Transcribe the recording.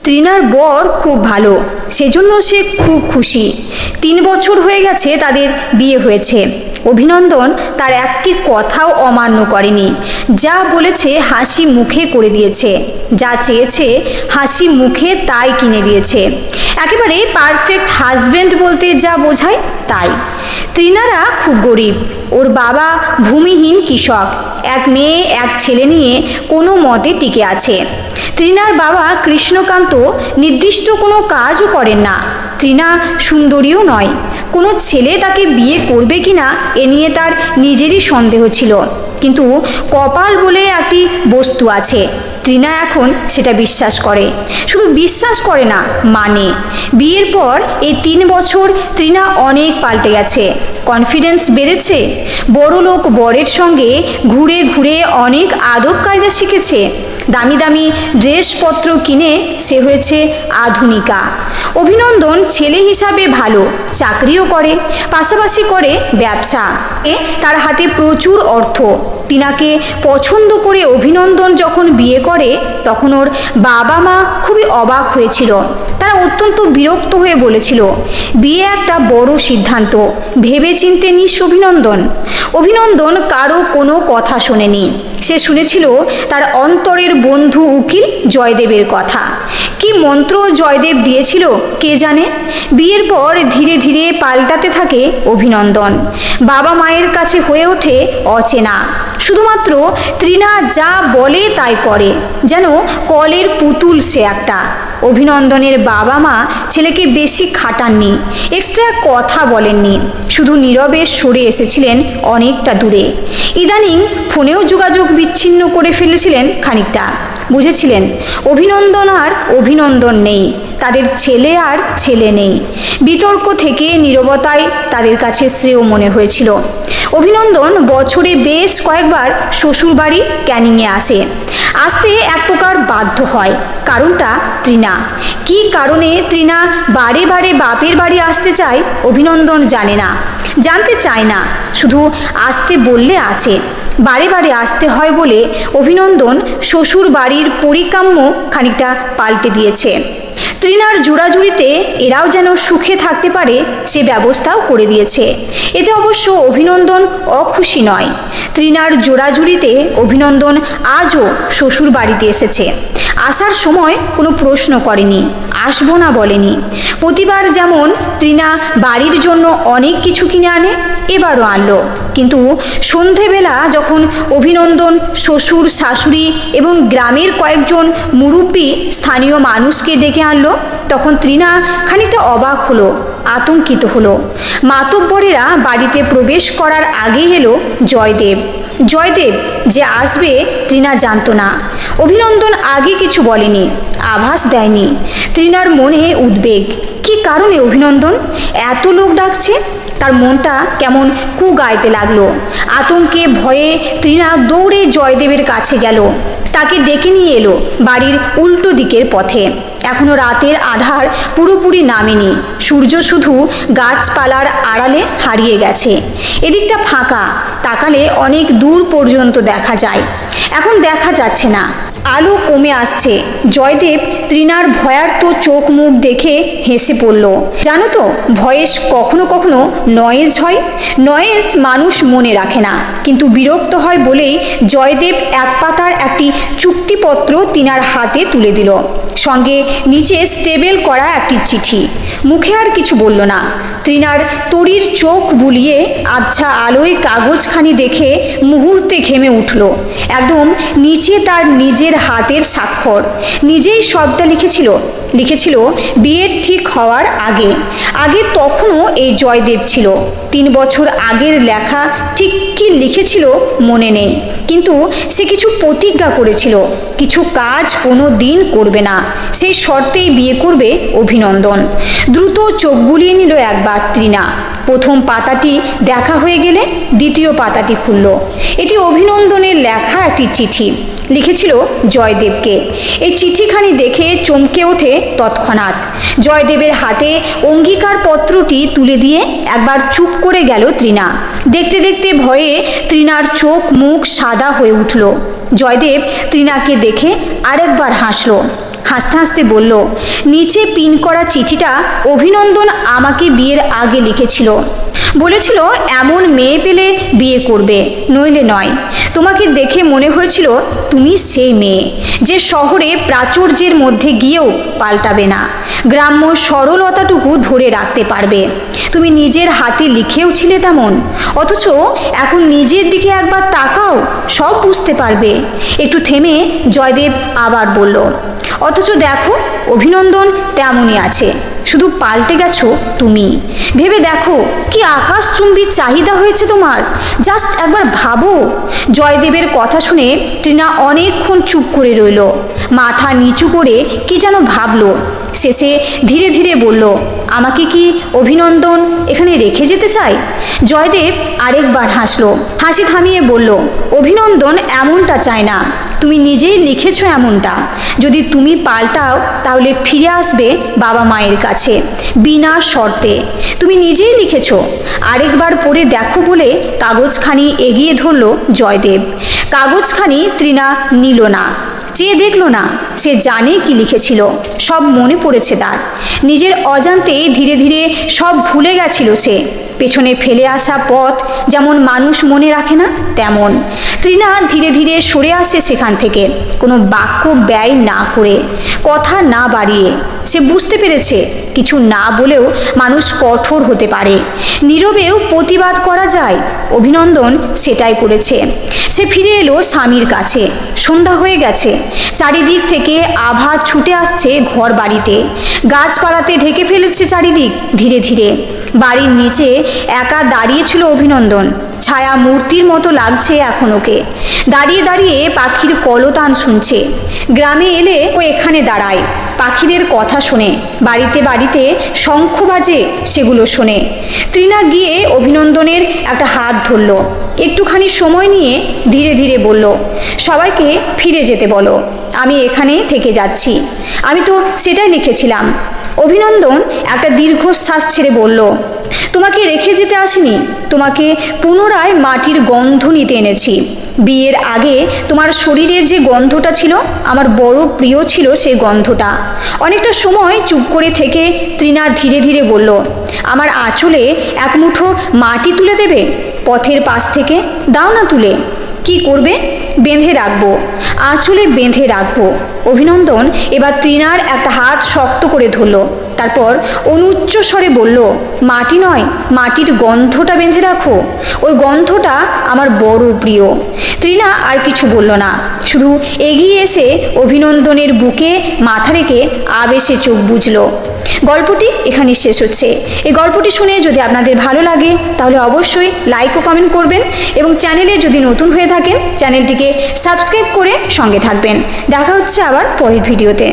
তৃণার বর খুব ভালো, সেজন্য সে খুব খুশি। 3 বছর হয়ে গেছে তাদের বিয়ে হয়েছে। অভিনন্দন তার একটি কথাও অমান্য করেনি। যা বলেছে হাসি মুখে করে দিয়েছে, যা চেয়েছে হাসি মুখে তাই কিনে দিয়েছে। একেবারে পারফেক্ট হাজব্যান্ড বলতে যা বোঝায় তাই। তৃণারা খুব গরিব, ওর বাবা ভূমিহীন কৃষক, এক মেয়ে এক ছেলে নিয়ে কোনো মতে টিকে আছে। তৃণার বাবা কৃষ্ণকান্ত নির্দিষ্ট কোনো কাজও করেন না। তৃণা সুন্দরীও নয়, কোনো ছেলে তাকে বিয়ে করবে কিনা এ নিয়ে তার নিজেরই সন্দেহ ছিল। কিন্তু কপাল বলে একটি বস্তু আছে, তৃণা এখন সেটা বিশ্বাস করে। শুধু বিশ্বাস করে না, মানে। বিয়ের পর এই 3 বছর তৃণা অনেক পাল্টে গেছে। কনফিডেন্স বেড়েছে, বড়লোক বরের সঙ্গে ঘুরে ঘুরে অনেক আদব কায়দা শিখেছে। দামি দামি ড্রেসপত্র কিনে সে হয়েছে আধুনিকা। অভিনন্দন ছেলে হিসাবে ভালো, চাকরিও করে, পাশাপাশি করে ব্যবসা। তার হাতে প্রচুর অর্থ। তৃণাকে পছন্দ করে অভিনন্দন যখন বিয়ে করে তখন ওর বাবা মা খুবই অবাক হয়েছিল। তারা অত্যন্ত বিরক্ত হয়ে বলেছিল, বিয়ে একটা বড় সিদ্ধান্ত, ভেবেচিন্তে নিস অভিনন্দন। অভিনন্দন কারো কোনো কথা শোনেনি। সে শুনেছিল তার অন্তরের বন্ধু উকিল জয়দেবের কথা। কি মন্ত্র জয়দেব দিয়েছিল কে জানে। বিয়ের পর ধীরে ধীরে পাল্টাতে থাকে অভিনন্দন। বাবা মায়ের কাছে হয়ে ওঠে অচেনা। শুধুমাত্র তৃণা যা বলে তাই করে, যেন কলের পুতুল সে একটা। অভিনন্দনের বাবা মা ছেলেকে বেশি খাটাননি, এক্সট্রা কথা বলেননি, শুধু নীরবে সরে এসেছিলেন অনেকটা দূরে। ইদানিং ফোনেও যোগাযোগ বিচ্ছিন্ন করে ফেলেছিলেন খানিকটা। বুঝেছিলেন অভিনন্দন আর অভিনন্দন নেই, তাদের ছেলে আর ছেলে নেই। বিতর্ক থেকে নীরবতাই তাদের কাছে শ্রেয় মনে হয়েছিল। অভিনন্দন বছরে বেশ কয়েকবার শ্বশুরবাড়ি ক্যানিংয়ে আসে। আসতে এক প্রকার বাধ্য হয়, কারণটা তৃণা। কী কারণে তৃণা বারে বারে বাপের বাড়ি আসতে চায় অভিনন্দন জানে না, জানতে চায় না, শুধু আসতে বললে আসে। বারে বারে আসতে হয় বলে অভিনন্দন শ্বশুর বাড়ির পরিকাম্য খানিকটা পাল্টে দিয়েছে। তৃণার জোড়াজুড়িতে এরাও যেন সুখে থাকতে পারে সে ব্যবস্থাও করে দিয়েছে। এতে অবশ্য অভিনন্দন অখুশি নয়। তৃণার জোড়াজুড়িতে অভিনন্দন আজও শ্বশুর বাড়িতে এসেছে। আসার সময় কোনো প্রশ্ন করেনি, আসবো না বলেনি। প্রতিবার যেমন তৃণা বাড়ির জন্য অনেক কিছু কিনে আনে, এবারও আনলো। কিন্তু সন্ধেবেলা যখন অভিনন্দন শ্বশুর শাশুড়ি এবং গ্রামের কয়েকজন মুরব্বী স্থানীয় মানুষকে ডেকে আনলো, তখন তৃণা খানিকটা অবাক হলো, আতঙ্কিত হলো। মাতব্বরেরা বাড়িতে প্রবেশ করার আগে এলো জয়দেব। জয়দেব যে আসবে তৃণা জানতো না। অভিনন্দন আগে কিছু বলেনি, আভাস দেয়নি। তৃণার মনে উদ্বেগ। কি কারণে অভিনন্দন এত লোক ডাকছে? তার মনটা কেমন কুগাইতে লাগলো। আতঙ্কে ভয়ে তৃণা দৌড়ে জয়দেবের কাছে গেল। তাকে ডেকে নিয়ে এলো বাড়ির উল্টো দিকের পথে। এখনো রাতের আধার পুরোপুরি নামেনি, সূর্য শুধু গাছপালার আড়ালে হারিয়ে গেছে। এদিকটা ফাঁকা, তাকালে অনেক দূর পর্যন্ত দেখা যায়। এখন দেখা যাচ্ছে না, আলো কমে আসছে। জয়দেব তৃণার ভয়ার্ত চোখ মুখ দেখে হেসে পড়ল। জানো তো, ভয়েস কখনো কখনো নয়েজ হয়। নয়েজ মানুষ মনে রাখে না, কিন্তু বিরক্ত হয় বলেই জয়দেব এক পাতার একটি চুক্তিপত্র তৃণার হাতে তুলে দিল, সঙ্গে নিচে স্টেবেল করা একটি চিঠি। মুখে আর কিছু বলল না। তৃণার তরির চোখ বুলিয়ে আবছা আলোয় কাগজখানি দেখে মুহূর্তে ঘেমে উঠল। একদম নিচে তার নিজের হাতের স্বাক্ষর। নিজেই সবটা লিখেছিল বিয়ের ঠিক হওয়ার আগে। তখনও এই জয়দেব ছিল। 3 বছর আগের লেখা ঠিক কি লিখেছিল মনে নেই, কিন্তু সে কিছু প্রতিজ্ঞা করেছিল, কিছু কাজ কোনো দিন করবে না, সেই শর্তেই বিয়ে করবে অভিনন্দন। দ্রুত চোখ বুলিয়ে নিল একবার তৃণা। প্রথম পাতাটি দেখা হয়ে গেলে দ্বিতীয় পাতাটি খুলল। এটি অভিনন্দনের লেখা একটি চিঠি, লিখেছিল জয়দেবকে। এই চিঠিখানি দেখে চমকে ওঠে তৎক্ষণাৎ। জয়দেবের হাতে অঙ্গীকার পত্রটি তুলে দিয়ে একবার চুপ করে গেল তৃণা। দেখতে দেখতে ভয়ে তৃণার চোখ মুখ সাদা হয়ে উঠল। জয়দেব তৃণাকে দেখে আরেকবার হাসল। হাসতে হাসতে বলল, নিচে পিন করা চিঠিটা অভিনন্দন আমাকে বিয়ের আগে লিখেছিল। বলেছিল এমন মেয়ে পেলে বিয়ে করবে, নইলে নয়। তোমাকে দেখে মনে হয়েছিল তুমি সেই মেয়ে যে শহরে প্রাচুর্যের মধ্যে গিয়েও পাল্টাবে না, গ্রাম্য সরলতাটুকু ধরে রাখতে পারবে। তুমি নিজের হাতে লিখেও ছিলে তেমন, অথচ এখন নিজের দিকে একবার তাকাও, সব বুঝতে পারবে। একটু থেমে জয়দেব আবার বলল, অথচ দেখো অভিনন্দন তেমনই আছে, শুধু পাল্টে গেছো তুমি। ভেবে দেখো কি আকাশচুম্বী চাহিদা হয়েছে তোমার, জাস্ট একবার ভাবো। জয়দেবের কথা শুনে টিনা অনেকক্ষণ চুপ করে রইল, মাথা নিচু করে কি যেন ভাবলো। শেষে ধীরে ধীরে বলল, আমাকে কি অভিনন্দন এখানে রেখে যেতে চায়? জয়দেব আরেকবার হাসলো, হাসি থামিয়ে বলল, অভিনন্দন এমনটা চায় না, তুমি নিজেই লিখেছো এমনটা। যদি তুমি পাল্টাও তাহলে ফিরে আসবে বাবা মায়ের কাছে বিনা শর্তে। তুমি নিজেই লিখেছো, আরেকবার পড়ে দেখো বলে কাগজখানি এগিয়ে ধরল জয়দেব। কাগজখানি তৃণা নিল না, চেয়ে দেখলো না। সে জানে কি লিখেছিল, সব মনে পড়েছে তার। নিজের অজান্তে ধীরে ধীরে সব ভুলে গেছিল সে। পেছনে ফেলে আসা পথ যেমন মানুষ মনে রাখে না, তেমন। তৃণা ধীরে ধীরে সরে আসে সেখান থেকে, কোনো বাক্য ব্যয় না করে, কথা না বাড়িয়ে। সে বুঝতে পেরেছে কিছু না বলেও মানুষ কঠোর হতে পারে, নীরবেও প্রতিবাদ করা যায়। অভিনন্দন সেটাই করেছে। সে ফিরে এলো স্বামীর কাছে। সন্ধ্যা হয়ে গেছে, চারিদিক থেকে আভা ছুটে আসছে ঘর বাড়িতে, গাছপালাতে ঢেকে ফেলেছে চারিদিক। ধীরে ধীরে বাড়ির নিচে একা দাঁড়িয়েছিল অভিনন্দন, ছায়া মূর্তির মতো লাগছে এখন ওকে। দাঁড়িয়ে দাঁড়িয়ে পাখির কলতান শুনছে। গ্রামে এলে ও এখানে দাঁড়ায়, পাখিদের কথা শোনে, বাড়িতে বাড়িতে শঙ্খ বাজে, সেগুলো শোনে। তৃণা গিয়ে অভিনন্দনের একটা হাত ধরল, একটুখানি সময় নিয়ে ধীরে ধীরে বলল, সবাইকে ফিরে যেতে বলো, আমি এখানে থেকে যাচ্ছি। আমি তো সেটাই লিখেছিলাম। অভিনন্দন একটা দীর্ঘশ্বাস ছেড়ে বলল, তোমাকে রেখে যেতে আসিনি, তোমাকে পুনরায় মাটির গন্ধ নিতে এনেছি। বিয়ের আগে তোমার শরীরে যে গন্ধটা ছিল আমার বড় প্রিয় ছিল, সেই গন্ধটা। অনেকটা সময় চুপ করে থেকে তৃণা ধীরে ধীরে বলল, আমার আঁচলে এক মুঠো মাটি তুলে দেবে পথের পাশ থেকে? দাও না তুলে। কি করবে? বেঁধে রাখবো, আঁচলে বেঁধে রাখবো। অভিনন্দন এবার তৃণার একটা হাত শক্ত করে ধরল, তারপর অনুচ্চ স্বরে বলল, মাটি নয়, মাটির গন্ধটা বেঁধে রাখো, ওই গন্ধটা আমার বড় প্রিয়। তৃণা আর কিছু বলল না, শুধু এগিয়ে এসে অভিনন্দনের বুকে মাথা রেখে আবেশে চোখ বুজল। গল্পটি এখানে শেষ হচ্ছে। এই গল্পটি শুনে যদি আপনাদের ভালো লাগে তাহলে অবশ্যই লাইক ও কমেন্ট করবেন, এবং চ্যানেলে যদি নতুন হয়ে থাকেন চ্যানেলটিকে সাবস্ক্রাইব করে সঙ্গে থাকবেন। দেখা হচ্ছে আবার পরের ভিডিওতে।